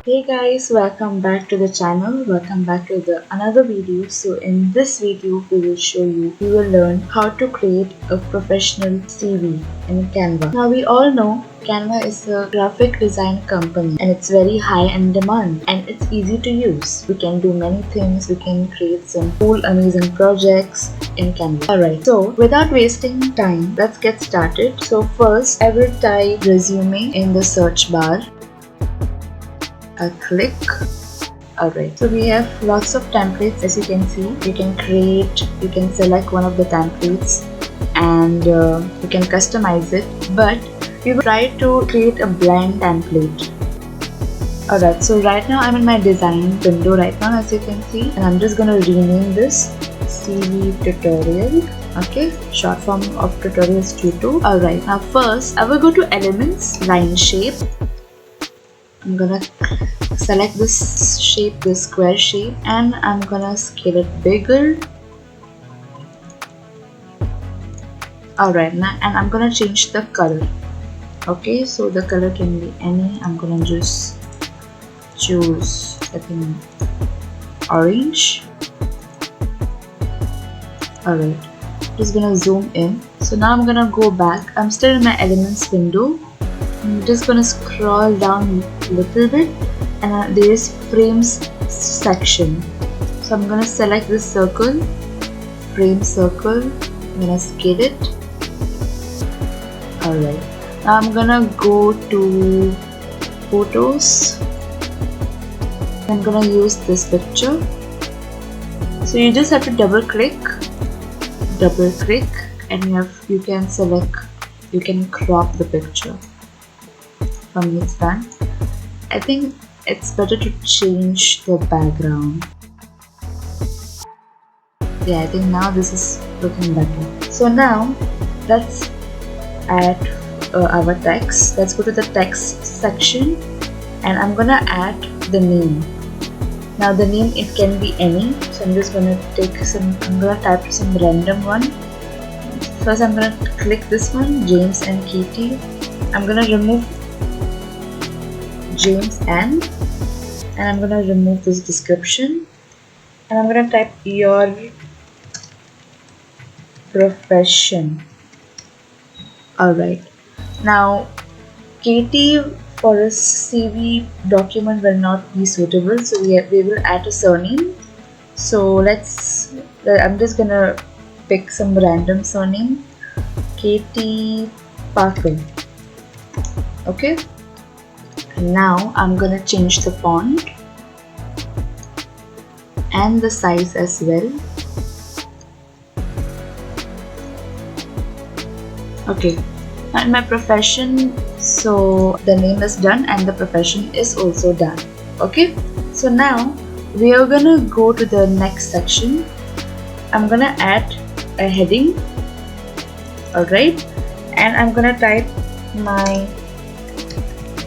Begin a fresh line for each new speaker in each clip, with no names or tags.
Hey guys, welcome back to the channel. Welcome back to the another video. So in this video we will learn how to create a professional CV in Canva. Now we all know Canva is a graphic design company and it's very high in demand and it's easy to use. We can do many things. We can create some cool amazing projects in Canva. Alright, so without wasting time, let's get started. So first I will type resume in the search bar. A click. Alright, so we have lots of templates. As you can see, you can select one of the templates and you can customize it, but we will try to create a blank template. Alright, so right now I'm in my design window right now, as you can see, and I'm just gonna rename this CV tutorial. Okay, short form of tutorials tuto. Alright, now first I will go to elements, line shape. I'm gonna select this shape, this square shape, and I'm gonna scale it bigger. Alright, now and I'm gonna change the color. Okay, so the color can be any. I'm gonna just choose, I think, orange. Alright, just gonna zoom in. So now I'm gonna go back. I'm still in my elements window. I'm just gonna scroll down a little bit and there is frames section. So I'm gonna select this circle, frame circle. I'm gonna scale it. Alright, now I'm gonna go to photos. I'm gonna use this picture. So you just have to double click and you can select, you can crop the picture. For me it's done. I think it's better to change the background. Yeah, I think now this is looking better. So now let's add our text. Let's go to the text section and I'm gonna add the name. Now the name, it can be any. So I'm just gonna I'm gonna type some random one. First I'm gonna click this one, James and Katie. I'm gonna remove James and I'm gonna remove this description and I'm gonna type your profession. Alright, now Katie for a CV document will not be suitable, so we will add a surname. So I'm just gonna pick some random surname, Katie Parker. Okay, now I'm gonna change the font and the size as well. Okay, now in my profession, so the name is done and the profession is also done. Okay, so now we are gonna go to the next section. I'm gonna add a heading. Alright, and I'm gonna type my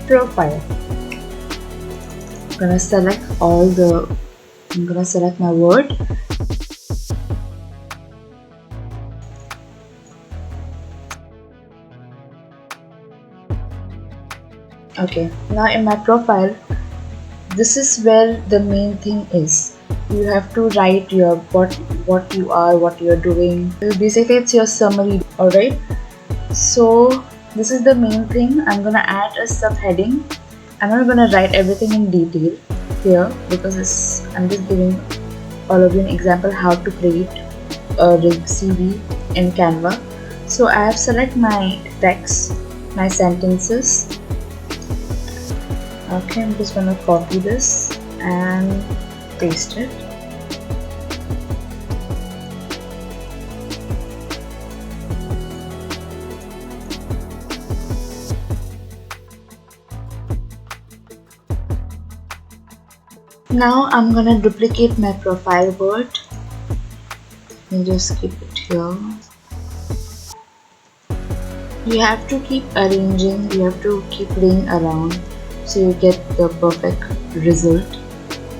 profile. I'm gonna select my word. Okay, now in my profile, this is where the main thing is. You have to write your what you are, what you're doing. Basically it's your summary. Alright, so this is the main thing. I'm gonna add a subheading. I'm not gonna write everything in detail here because I'm just giving all of you an example how to create a CV in Canva. So I have select my text, my sentences. Okay, I'm just gonna copy this and paste it. Now I'm gonna duplicate my profile word and just keep it here. You have to keep arranging, you have to keep playing around so you get the perfect result.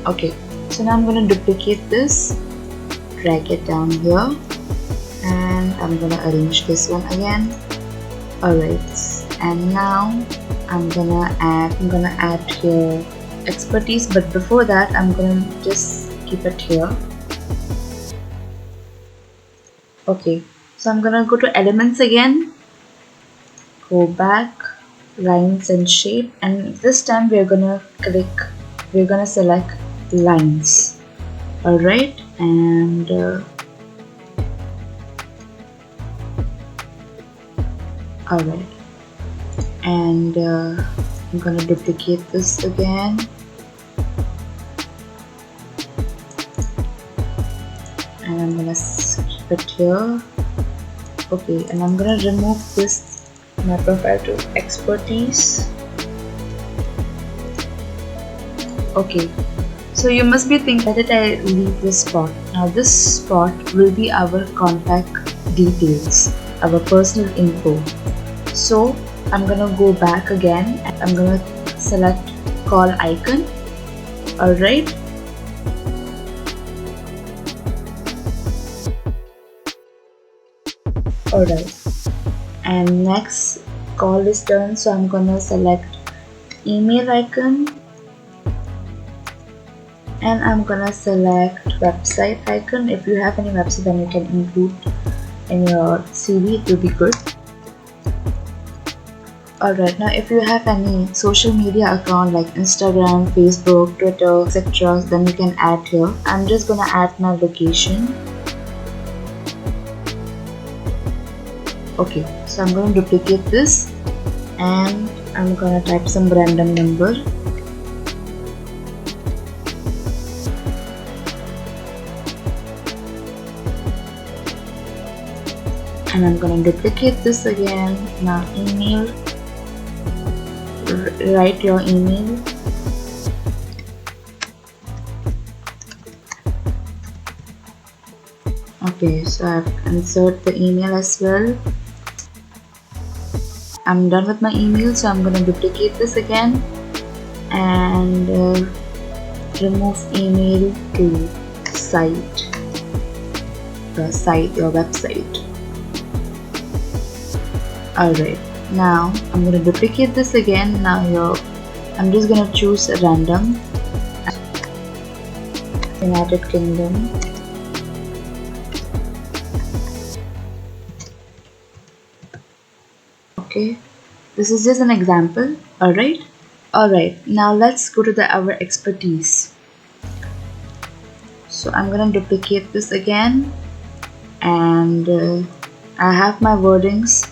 Okay, so now I'm gonna duplicate this, drag it down here, and I'm gonna arrange this one again. Alright, and now I'm gonna add here expertise, but before that I'm gonna just keep it here. Okay, so I'm gonna go to elements again, go back, lines and shape, and this time we're gonna select lines. Alright, and alright, and I'm gonna duplicate this again, and I'm gonna keep it here. Okay, and I'm gonna remove this, my profile to expertise. Okay, so you must be thinking, why did I leave this spot? Now this spot will be our contact details, our personal info. So I'm gonna go back again and I'm gonna select call icon. Alright, and next call is done, so I'm gonna select email icon, and I'm gonna select website icon. If you have any website, then you can include in your CV, it will be good. Alright, now if you have any social media account like Instagram, Facebook, Twitter, etc., then you can add here. I'm just gonna add my location. Okay, so I'm gonna duplicate this and I'm gonna type some random number. And I'm gonna duplicate this again. Now email, write your email. Okay, so I've inserted the email as well. I'm done with my email, so I'm gonna duplicate this again and remove email to site, your website. Alright, now I'm gonna duplicate this again. Now here I'm just gonna choose random, United Kingdom. Okay, this is just an example. Alright, now let's go to our expertise. So I'm gonna duplicate this again and I have my wordings.